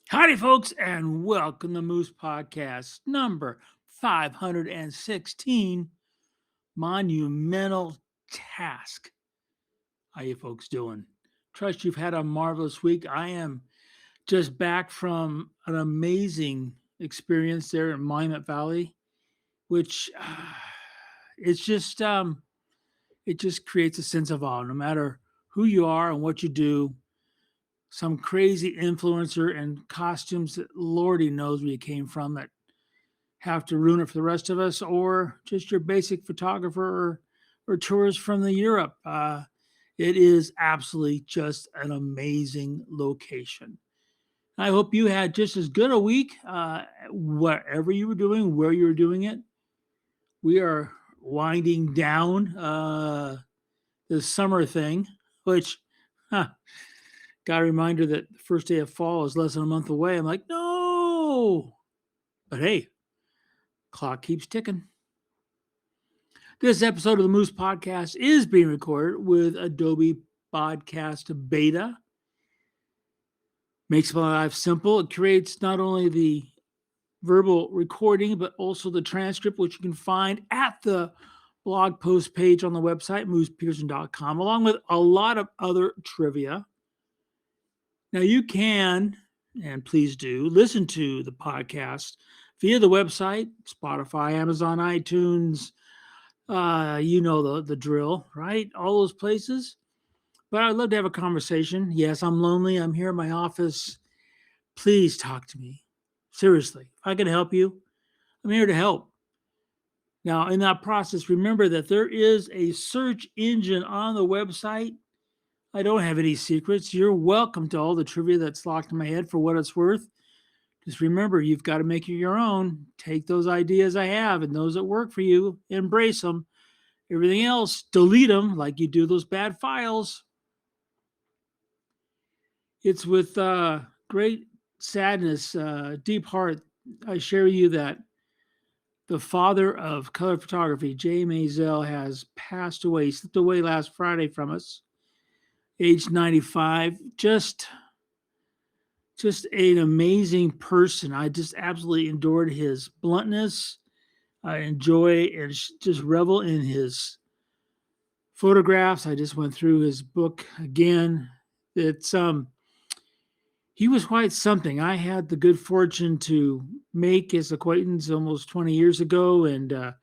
Howdy, folks, and welcome to Moose Podcast number 516, Monumental Task. How you folks doing? Trust you've had a marvelous week. I am just back from an amazing experience there in Monument Valley, which it's just it just creates a sense of awe. No matter who you are and what you do, some crazy influencer and costumes that Lordy knows where you came from that have to ruin it for the rest of us, or just your basic photographer or tourist from the Europe. It is absolutely just an amazing location. I hope you had just as good a week, whatever you were doing, where you were doing it. We are winding down the summer thing, which got a reminder that the first day of fall is less than a month away. I'm like, no. But hey, clock keeps ticking. This episode of the Moose Podcast is being recorded with Adobe Podcast Beta. Makes my life simple. It creates not only the verbal recording, but also the transcript, which you can find at the blog post page on the website, moosepeterson.com, along with a lot of other trivia. Now, you can, and please do, listen to the podcast via the website, Spotify, Amazon, iTunes, you know the drill, right? All those places. But I'd love to have a conversation. Yes, I'm lonely. I'm here in my office. Please talk to me. Seriously, if I can help you, I'm here to help. Now, in that process, remember that there is a search engine on the website. I don't have any secrets. You're welcome to all the trivia that's locked in my head for what it's worth. Just remember, you've got to make it your own. Take those ideas I have and those that work for you, embrace them. Everything else, delete them like you do those bad files. It's with great sadness, deep heart, I share you that the father of color photography, Jay Maisel, has passed away. He slipped away last Friday from us, age 95. Just an amazing person. I just absolutely adored his bluntness. I enjoy and just revel in his photographs. I just went through his book again. It's he was quite something. I had the good fortune to make his acquaintance almost 20 years ago, and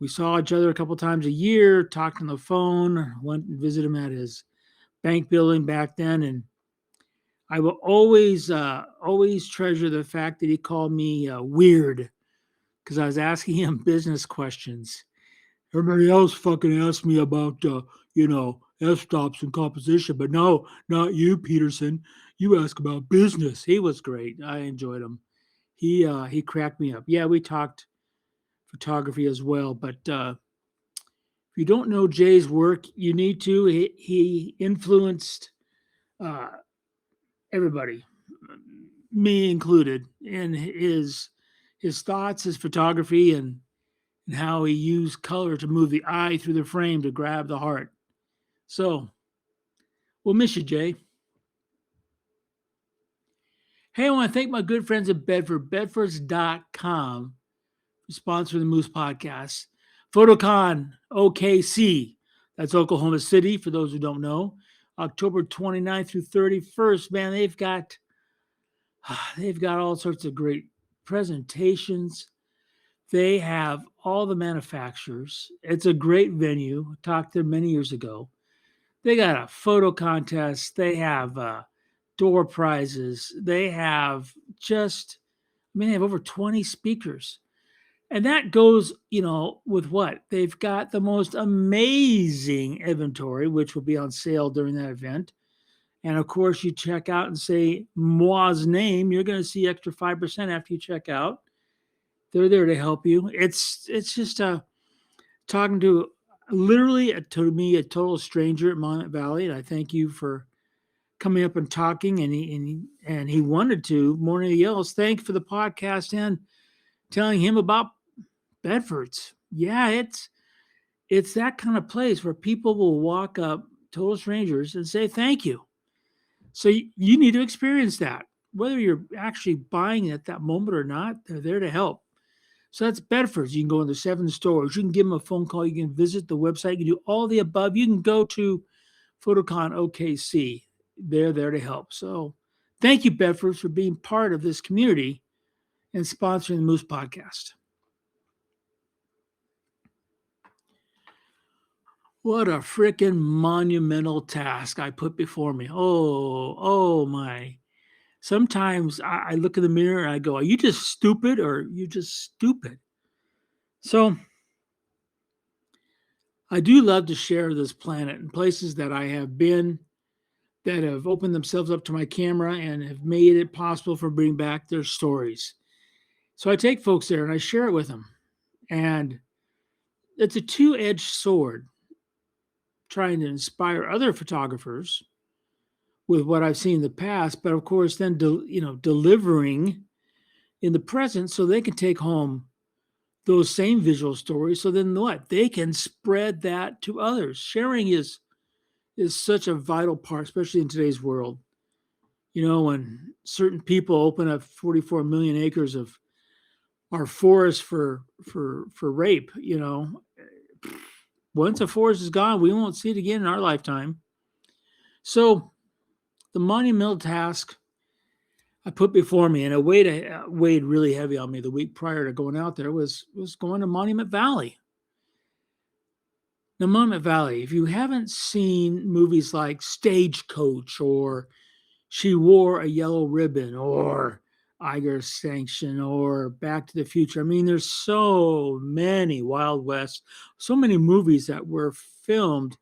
we saw each other a couple times a year, talked on the phone, went and visited him at his bank building back then, and I will always treasure the fact that he called me weird because I was asking him business questions. Everybody else fucking asked me about, f-stops and composition, but no, not you, Peterson. You ask about business. He was great. I enjoyed him. He cracked me up. Yeah, we talked photography as well, but if you don't know Jay's work, you need to. He influenced everybody, me included, in his thoughts, his photography, and how he used color to move the eye through the frame to grab the heart. So, we'll miss you, Jay. Hey, I want to thank my good friends at Bedford, bedfords.com, for sponsoring the Moose Podcast. Photocon OKC, that's Oklahoma City, for those who don't know. October 29th through 31st, man, they've got all sorts of great presentations. They have all the manufacturers. It's a great venue. I talked there many years ago. They got a photo contest. They have door prizes. They have they have over 20 speakers. And that goes, with what? They've got the most amazing inventory, which will be on sale during that event. And of course, you check out and say Moi's name, you're going to see extra 5% after you check out. They're there to help you. It's just talking to literally to me a total stranger at Monument Valley, and I thank you for coming up and talking. And he wanted to more than anything else. Thank for the podcast and telling him about Bedford's. Yeah, it's that kind of place where people will walk up, total strangers, and say thank you. So you need to experience that. whether you're actually buying it at that moment or not, they're there to help. So that's Bedford's. You can go into 7 stores. You can give them a phone call. You can visit the website. You can do all the above. You can go to Photocon OKC. They're there to help. So thank you, Bedford, for being part of this community and sponsoring the Moose Podcast. What a freaking monumental task I put before me. Oh my. Sometimes I look in the mirror and I go, are you just stupid or are you just stupid? So I do love to share this planet and places that I have been that have opened themselves up to my camera and have made it possible for bringing back their stories. So I take folks there and I share it with them. And it's a two-edged sword trying to inspire other photographers with what I've seen in the past, but of course then delivering in the present so they can take home those same visual stories. So then what? They can spread that to others. Sharing is such a vital part, especially in today's world. When certain people open up 44 million acres of our forest for rape, once a forest is gone, we won't see it again in our lifetime. So the monumental task I put before me, and it weighed really heavy on me the week prior to going out there, was going to Monument Valley. Now, Monument Valley, if you haven't seen movies like Stagecoach or She Wore a Yellow Ribbon or Iger Sanction or Back to the Future, I mean, there's so many Wild West, so many movies that were filmed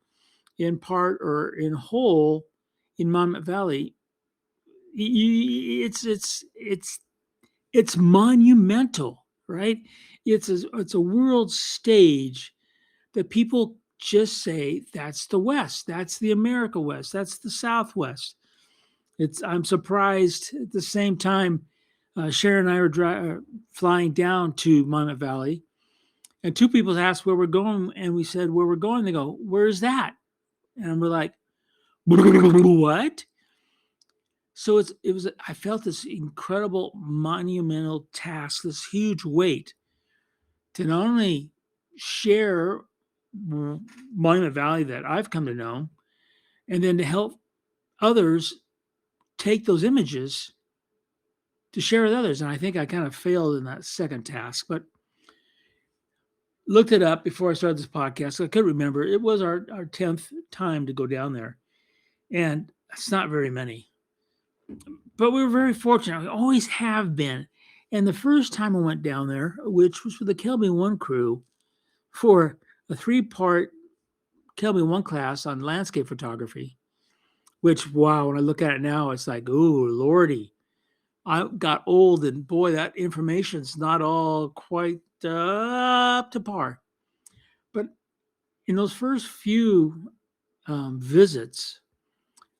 in part or in whole in Monument Valley. It's monumental, right? It's a world stage that people just say that's the West, that's the America West, that's the Southwest. I'm surprised at the same time. Sharon and I were flying down to Monument Valley, and two people asked where we're going, and we said where we're going. They go, "Where's that?" And we're like, "What?" So I felt this incredible monumental task, this huge weight to not only share Monument Valley that I've come to know, and then to help others take those images to share with others. And I think I kind of failed in that second task, but looked it up before I started this podcast. I could remember it was our 10th time to go down there. And it's not very many. But we were very fortunate. We always have been. And the first time I went down there, which was for the Kelby 1 crew, for a 3-part Kelby 1 class on landscape photography, which, wow, when I look at it now, it's like, ooh, Lordy. I got old, and boy, that information's not all quite up to par. But in those first few visits,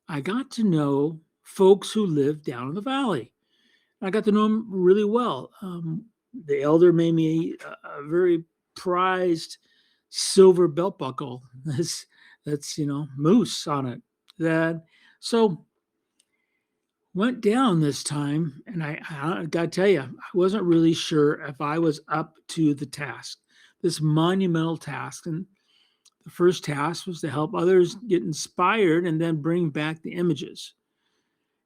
I got to know folks who lived down in the valley. I got to know them really well. The elder made me a very prized silver belt buckle. That's moose on it. So went down this time, and I got to tell you, I wasn't really sure if I was up to the task, this monumental task. And the first task was to help others get inspired and then bring back the images.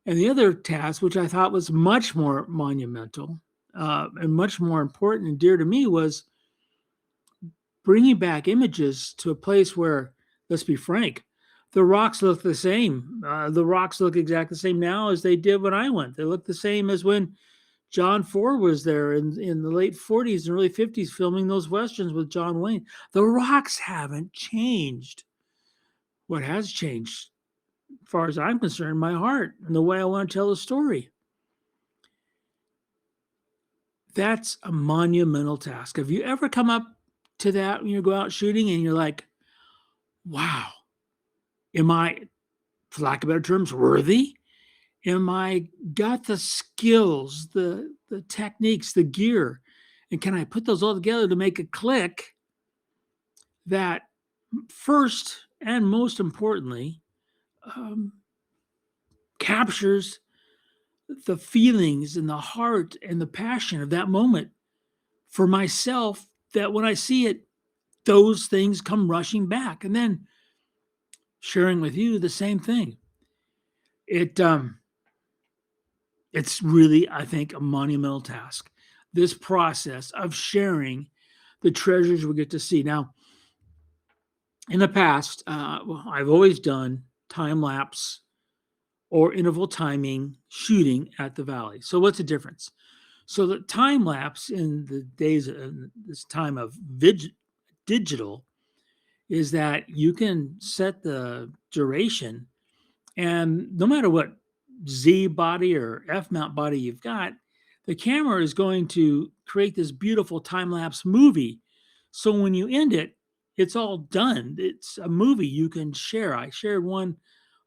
And the other task, which I thought was much more monumental and much more important and dear to me, was bringing back images to a place where, let's be frank, the rocks look the same. The rocks look exactly the same now as they did when I went. They look the same as when John Ford was there in the late 40s and early 50s filming those Westerns with John Wayne. The rocks haven't changed. What has changed, as far as I'm concerned, my heart and the way I want to tell the story. That's a monumental task. Have you ever come up to that when you go out shooting and you're like, wow, am I, for lack of better terms, worthy? Am I got the skills, the techniques, the gear, and can I put those all together to make a click that first and most importantly captures the feelings and the heart and the passion of that moment for myself, that when I see it, those things come rushing back. And then sharing with you the same thing. It's really, I think, a monumental task. This process of sharing the treasures we get to see. Now, in the past, I've always done time lapse or interval timing shooting at the valley. So, what's the difference? So, the time lapse in the days of this time of digital is that you can set the duration, and no matter what Z body or F mount body you've got, the camera is going to create this beautiful time lapse movie. So when you end it, it's all done. It's a movie you can share. I shared one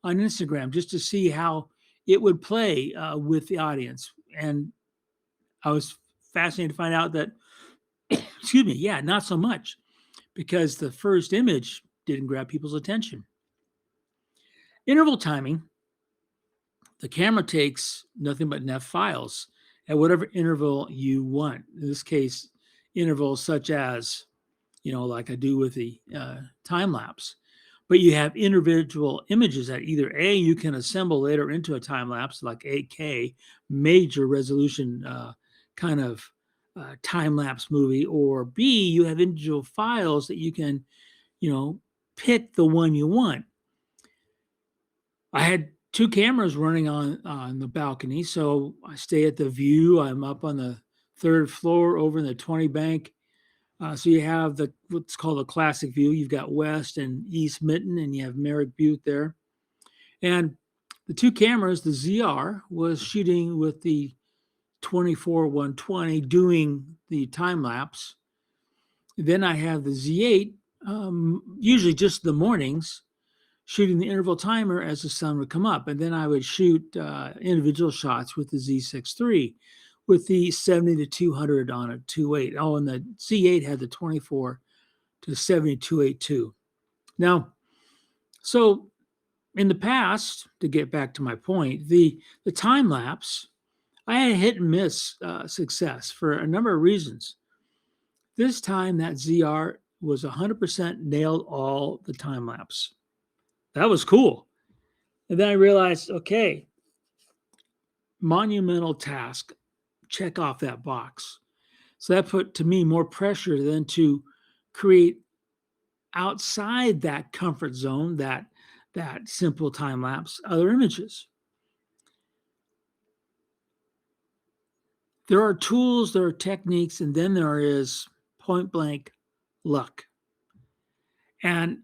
on Instagram just to see how it would play with the audience. And I was fascinated to find out that, excuse me, yeah, not so much, because the first image didn't grab people's attention. Interval timing, the camera takes nothing but enough files at whatever interval you want. In this case, intervals such as, like I do with the time lapse. But you have individual images that either A, you can assemble later into a time lapse, like 8K, major resolution kind of time lapse movie, or B, you have individual files that you can, pick the one you want. I had two cameras running on the balcony, so I stay at the view. I'm up on the third floor over in the 20 bank. So you have what's called a classic view. You've got West and East Mitten, and you have Merrick Butte there. And the two cameras, the ZR was shooting with the 24-120, doing the time lapse. Then I have the Z8, usually just the mornings, shooting the interval timer as the sun would come up. And then I would shoot individual shots with the Z6 III with the 70 to 200 on a 2.8. Oh, and the Z8 had the 24 to 70 2.82. Now, so in the past, to get back to my point, the time lapse, I had hit and miss success for a number of reasons. This time, that ZR was 100% nailed all the time lapse. That was cool. And then I realized, okay, monumental task, check off that box. So that put to me more pressure than to create outside that comfort zone, that simple time lapse, other images. There are tools, there are techniques, and then there is point blank luck. And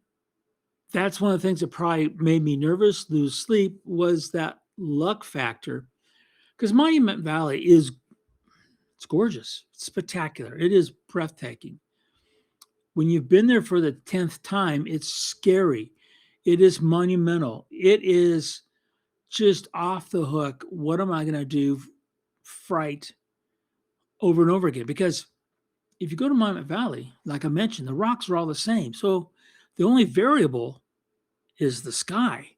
that's one of the things that probably made me nervous, lose sleep, was that luck factor. Because Monument Valley it's gorgeous. It's spectacular. It is breathtaking. When you've been there for the 10th time, it's scary. It is monumental. It is just off the hook. What am I going to do? Fright over and over again. Because if you go to Monument Valley, like I mentioned, the rocks are all the same. So the only variable is the sky.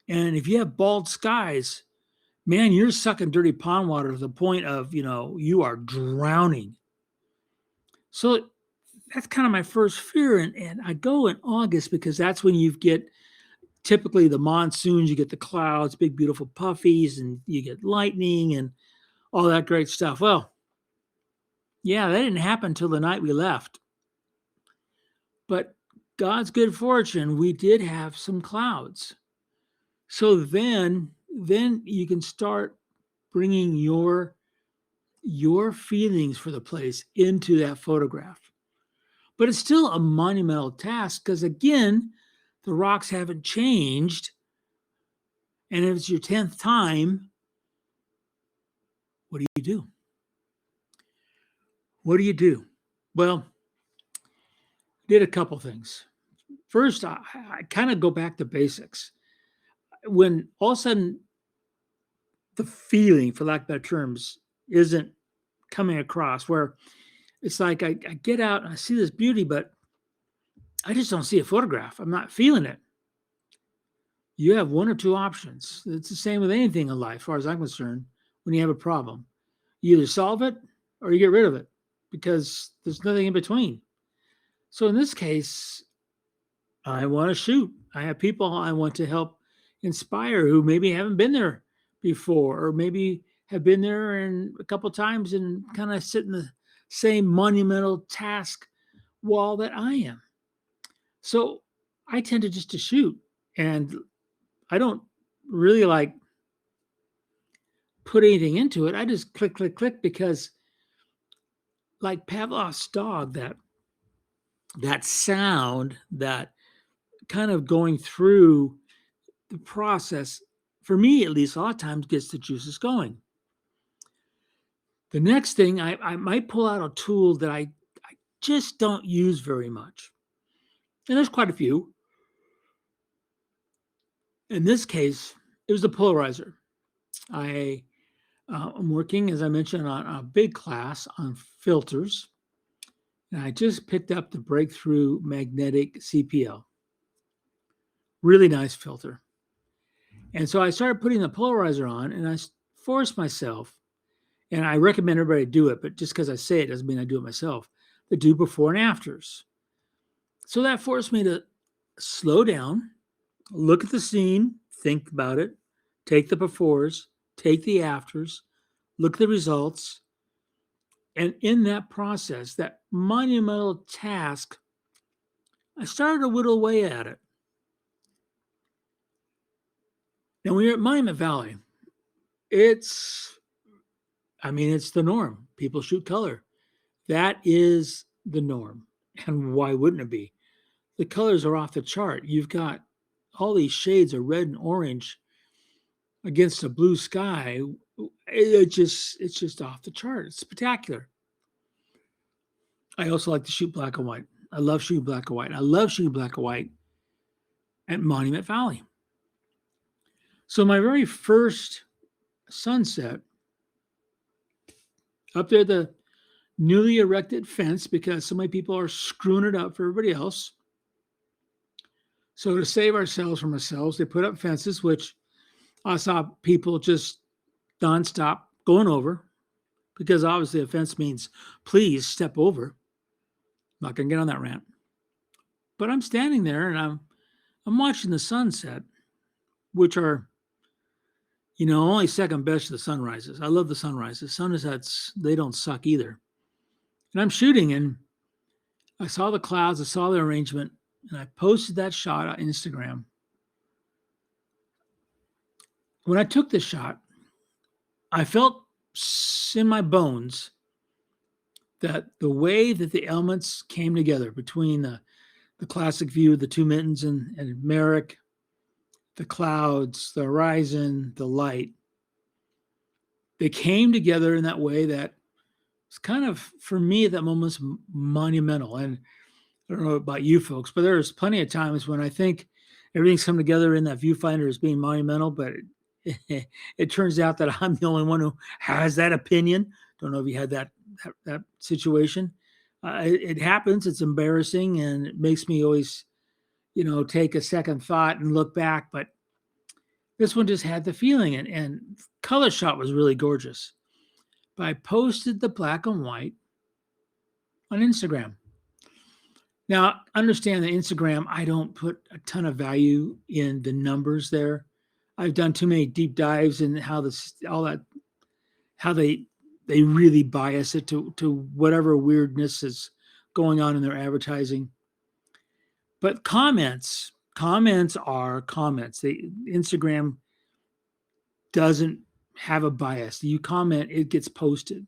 And if you have bald skies, man, you're sucking dirty pond water to the point of, you are drowning. So that's kind of my first fear. And I go in August because that's when you get typically the monsoons, you get the clouds, big, beautiful puffies, and you get lightning and all that great stuff. Well, yeah, that didn't happen until the night we left. But God's good fortune, we did have some clouds. So then you can start bringing your feelings for the place into that photograph. But it's still a monumental task because, again, the rocks haven't changed. And if it's your 10th time, what do you do? What do you do? Well, did a couple things. First, I kind of go back to basics. When all of a sudden the feeling, for lack of better terms, isn't coming across, where it's like I get out and I see this beauty, but I just don't see a photograph. I'm not feeling it. You have one or two options. It's the same with anything in life, as far as I'm concerned. when you have a problem. You either solve it or you get rid of it because there's nothing in between. So in this case, I want to shoot. I have people I want to help inspire who maybe haven't been there before, or maybe have been there and a couple times and kind of sit in the same monumental task wall that I am. So I tend to just to shoot, and I don't really like put anything into it. I just click, click, click because, like Pavlov's dog, that sound, that kind of going through the process, for me at least, a lot of times gets the juices going. The next thing, I might pull out a tool that I just don't use very much. And there's quite a few. In this case, it was the polarizer. I'm working, as I mentioned, on a big class on filters. And I just picked up the Breakthrough Magnetic CPL. Really nice filter. And so I started putting the polarizer on, and I forced myself, and I recommend everybody do it, but just because I say it doesn't mean I do it myself, to do before and afters. So that forced me to slow down, look at the scene, think about it, take the befores, take the afters, look at the results. And in that process, that monumental task, I started to whittle away at it. Now, when you're at Monument Valley, it's the norm. People shoot color. That is the norm. And why wouldn't it be? The colors are off the chart. You've got all these shades of red and orange against a blue sky. It's just off the chart. It's spectacular. I also like to shoot black and white. I love shooting black and white. I love shooting black and white at Monument Valley. So my very first sunset, up there, the newly erected fence, because so many people are screwing it up for everybody else. So to save ourselves from ourselves, they put up fences, which I saw people just nonstop going over, because obviously a fence means please step over. I'm not going to get on that rant. But I'm standing there and I'm watching the sunset, which are, only second best to the sunrises. I love the sunrises. Sunsets, they don't suck either. And I'm shooting, and I saw the clouds, I saw the arrangement, and I posted that shot on Instagram. When I took this shot, I felt in my bones that the way that the elements came together between the classic view of the two mittens and Merrick, the clouds, the horizon, the light, they came together in that way that was kind of, for me at that moment, was monumental. And I don't know about you folks, but there's plenty of times when I think everything's come together in that viewfinder as being monumental, but it turns out that I'm the only one who has that opinion. Don't know if you had that situation. It happens. It's embarrassing, and it makes me always, take a second thought and look back. But this one just had the feeling, and color shot was really gorgeous. But I posted the black and white on Instagram. Now, understand that Instagram, I don't put a ton of value in the numbers there. I've done too many deep dives in how they really bias it to whatever weirdness is going on in their advertising. But comments are comments. Instagram doesn't have a bias. You comment, it gets posted.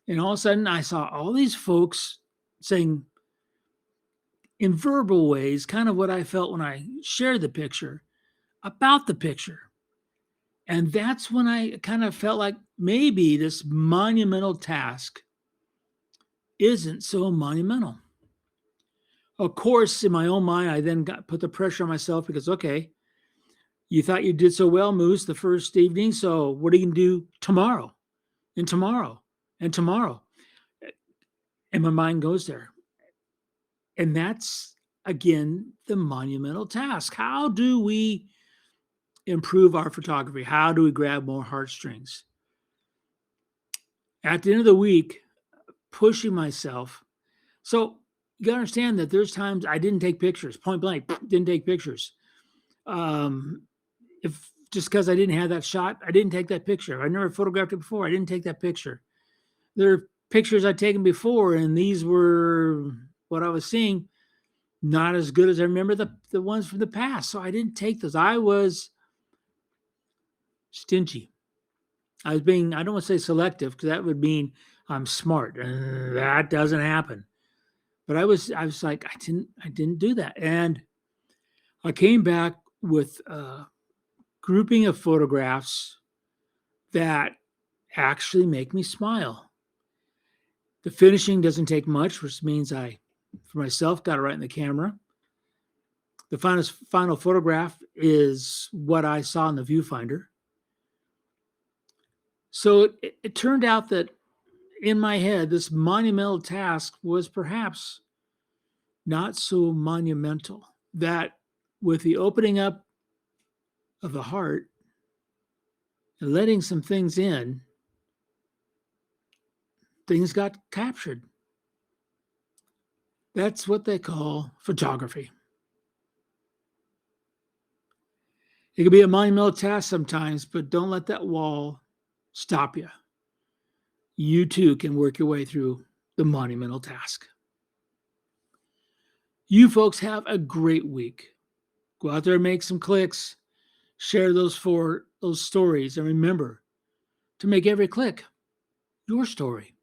And all of a sudden, I saw all these folks saying in verbal ways kind of what I felt when I shared the picture about the picture. And that's when I kind of felt like maybe this monumental task isn't so monumental. Of course, in my own mind, I then put the pressure on myself because, okay, you thought you did so well, Moose, the first evening. So what are you going to do tomorrow and tomorrow and tomorrow? And my mind goes there. And that's, again, the monumental task. How do we improve our photography? How do we grab more heartstrings? At the end of the week, pushing myself. So you got to understand that there's times I didn't take pictures, point blank, didn't take pictures. If just because I didn't have that shot, I didn't take that picture. I never photographed it before. I didn't take that picture. There are pictures I'd taken before, and these were what I was seeing, not as good as I remember the ones from the past. So I didn't take those. I was stingy. I don't want to say selective because that would mean I'm smart. That doesn't happen. But I was like, I didn't do that. And I came back with a grouping of photographs that actually make me smile. The finishing doesn't take much, which means I, for myself, got it right in the camera. The final photograph is what I saw in the viewfinder. So it turned out that in my head, this monumental task was perhaps not so monumental. That with the opening up of the heart and letting some things in, things got captured. That's what they call photography. It can be a monumental task sometimes, but don't let that wall stop you. You too can work your way through the monumental task. You folks have a great week. Go out there and make some clicks. Share those stories. And remember to make every click your story.